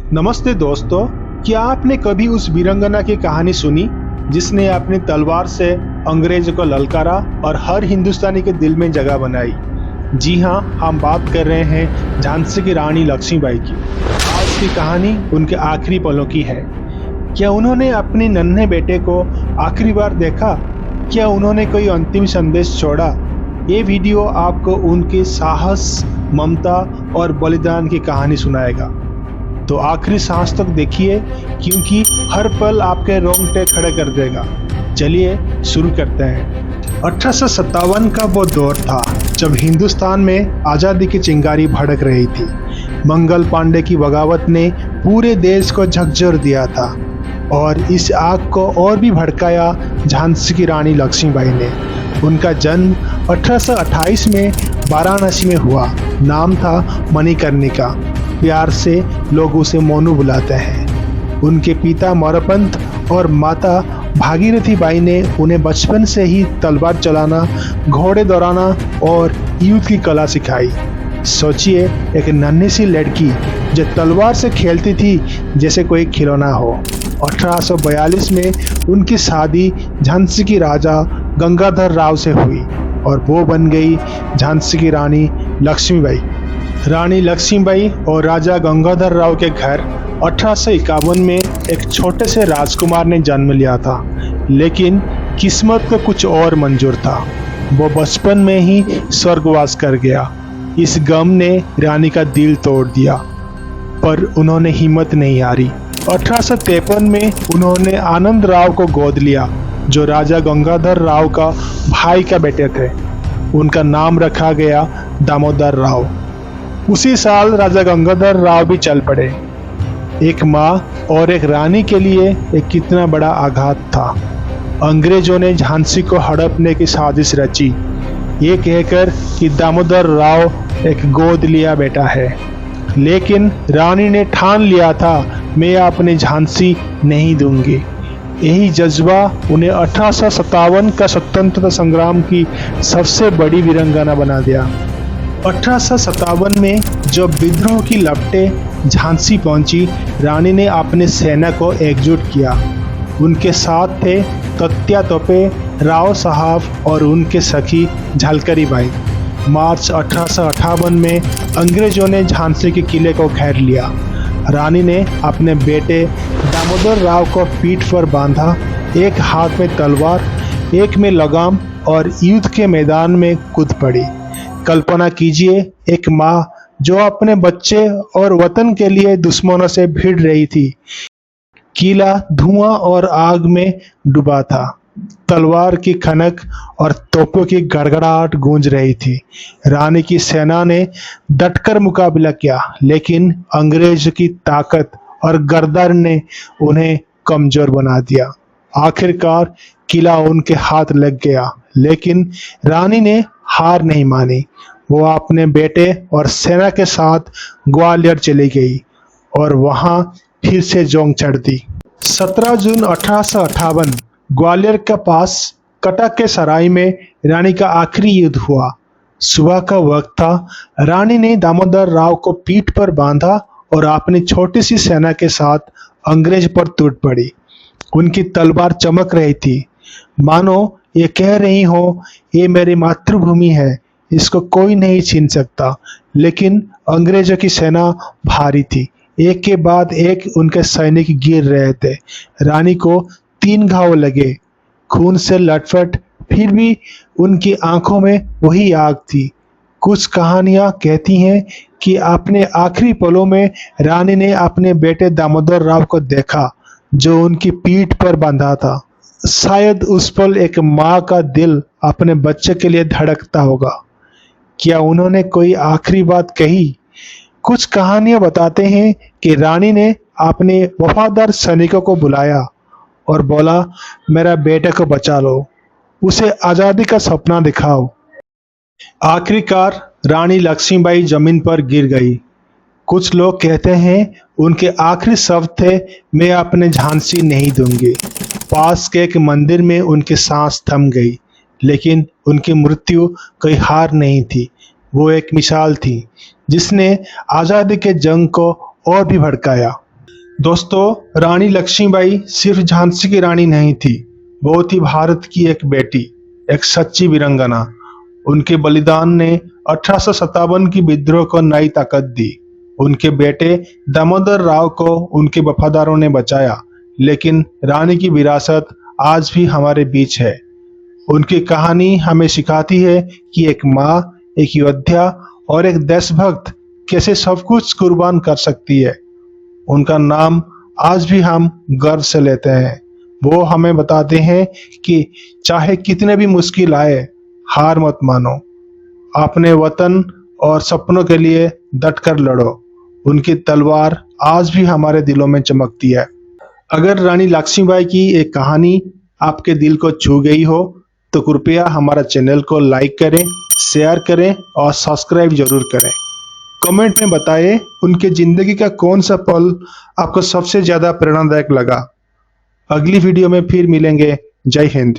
नमस्ते दोस्तों, क्या आपने कभी उस वीरंगना की कहानी सुनी जिसने अपनी तलवार से अंग्रेजों को ललकारा और हर हिंदुस्तानी के दिल में जगह बनाई? जी हाँ, हम बात कर रहे हैं झांसी की रानी लक्ष्मीबाई की। आज की कहानी उनके आखिरी पलों की है। क्या उन्होंने अपने नन्हे बेटे को आखिरी बार देखा? क्या उन्होंने कोई अंतिम संदेश छोड़ा? ये वीडियो आपको उनके साहस, ममता और बलिदान की कहानी सुनाएगा। तो आखिरी सांस तक देखिए, क्योंकि हर पल आपके रोंगटे खड़े कर देगा। चलिए शुरू करते हैं। 1857 का वो दौर था जब हिंदुस्तान में आज़ादी की चिंगारी भड़क रही थी। मंगल पांडे की बगावत ने पूरे देश को झकझोर दिया था और इस आग को और भी भड़काया झांसी की रानी लक्ष्मीबाई ने। उनका जन्म 1828 में वाराणसी में हुआ। नाम था मणिकर्णिका। प्यार से लोग उसे मोनू बुलाते हैं। उनके पिता मोरपंत और माता भागीरथी बाई ने उन्हें बचपन से ही तलवार चलाना, घोड़े दौड़ाना और युद्ध की कला सिखाई। सोचिए, एक नन्ही सी लड़की जो तलवार से खेलती थी जैसे कोई खिलौना हो। 1842 में उनकी शादी झांसी की राजा गंगाधर राव से हुई और वो बन गई झांसी की रानी लक्ष्मीबाई। रानी लक्ष्मीबाई और राजा गंगाधर राव के घर 1851 में एक छोटे से राजकुमार ने जन्म लिया था, लेकिन किस्मत को कुछ और मंजूर था। वो बचपन में ही स्वर्गवास कर गया। इस गम ने रानी का दिल तोड़ दिया, पर उन्होंने हिम्मत नहीं हारी। 1853 में उन्होंने आनंद राव को गोद लिया, जो राजा गंगाधर राव का भाई का बेटे थे। उनका नाम रखा गया दामोदर राव। उसी साल राजा गंगाधर राव भी चल पड़े। एक माँ और एक रानी के लिए एक कितना बड़ा आघात था। अंग्रेजों ने झांसी को हड़पने की साजिश रची, ये कहकर कि दामोदर राव एक गोद लिया बेटा है। लेकिन रानी ने ठान लिया था, मैं अपनी झांसी नहीं दूंगी। यही जज्बा उन्हें 1857 का स्वतंत्रता संग्राम की सबसे बड़ी वीरंगना बना दिया। 1857 में जब विद्रोह की लपटें झांसी पहुंची, रानी ने अपने सेना को एकजुट किया। उनके साथ थे तत्या तोपे, राव साहब और उनके सखी झलकरी बाई। मार्च 1858 में अंग्रेजों ने झांसी के किले को घेर लिया। रानी ने अपने बेटे दामोदर राव को पीठ पर बांधा, एक हाथ में तलवार, एक में लगाम, और युद्ध के मैदान में कूद पड़ी। कल्पना कीजिए, एक माँ जो अपने बच्चे और वतन के लिए दुश्मनों से भिड़ रही थी। किला धुआं और आग में डूबा था। तलवार की खनक और तोपों की गड़गड़ाहट गूंज रही थी। रानी की सेना ने डटकर मुकाबला किया, लेकिन अंग्रेज की ताकत और गर्दन ने उन्हें कमजोर बना दिया। आखिरकार किला उनके हाथ लग गया, लेकिन रानी ने हार नहीं मानी। वो अपने बेटे और सेना के साथ ग्वालियर चली गई और वहां फिर से जोंग चढ़ दी। 17 जून 1858 ग्वालियर के पास कटक के सराय में रानी का आखिरी युद्ध हुआ। सुबह का वक्त था। रानी ने दामोदर राव को पीठ पर बांधा और अपनी छोटी सी सेना के साथ अंग्रेज पर टूट पड़ी। उनकी तलवार चमक रही थी, मानो ये कह रही हो, ये मेरी मातृभूमि है, इसको कोई नहीं छीन सकता। लेकिन अंग्रेजों की सेना भारी थी। एक के बाद एक उनके सैनिक गिर रहे थे। रानी को 3 घाव लगे, खून से लटपट, फिर भी उनकी आंखों में वही आग थी। कुछ कहानियां कहती हैं कि अपने आखिरी पलों में रानी ने अपने बेटे दामोदर राव को देखा, जो उनकी पीठ पर बंधा था। शायद उस पल एक माँ का दिल अपने बच्चे के लिए धड़कता होगा। क्या उन्होंने कोई आखिरी बात कही? कुछ कहानियां बताते हैं कि रानी ने अपने वफादार सैनिकों को बुलाया और बोला, मेरा बेटे को बचा लो, उसे आज़ादी का सपना दिखाओ। आखिरकार रानी लक्ष्मीबाई जमीन पर गिर गई। कुछ लोग कहते हैं उनके आखिरी शब्द थे, मैं अपने झांसी नहीं दूंगी। पास के एक मंदिर में उनकी सांस थम गई, लेकिन उनकी मृत्यु कोई हार नहीं थी। वो एक मिसाल थी जिसने आज़ादी के जंग को और भी भड़काया। दोस्तों, रानी लक्ष्मीबाई सिर्फ झांसी की रानी नहीं थी, वो थी भारत की एक बेटी, एक सच्ची वीरांगना। उनके बलिदान ने 1857 की विद्रोह को नई ताकत दी। उनके बेटे दामोदर राव को उनके वफादारों ने बचाया, लेकिन रानी की विरासत आज भी हमारे बीच है। उनकी कहानी हमें सिखाती है कि एक माँ, एक योद्धा और एक देशभक्त कैसे सब कुछ कुर्बान कर सकती है। उनका नाम आज भी हम गर्व से लेते हैं। वो हमें बताते हैं कि चाहे कितने भी मुश्किल आए, हार मत मानो, अपने वतन और सपनों के लिए डटकर लड़ो। उनकी तलवार आज भी हमारे दिलों में चमकती है। अगर रानी लक्ष्मीबाई की एक कहानी आपके दिल को छू गई हो तो कृपया हमारा चैनल को लाइक करें, शेयर करें और सब्सक्राइब जरूर करें। कमेंट में बताएं उनके जिंदगी का कौन सा पल आपको सबसे ज्यादा प्रेरणादायक लगा। अगली वीडियो में फिर मिलेंगे। जय हिंद।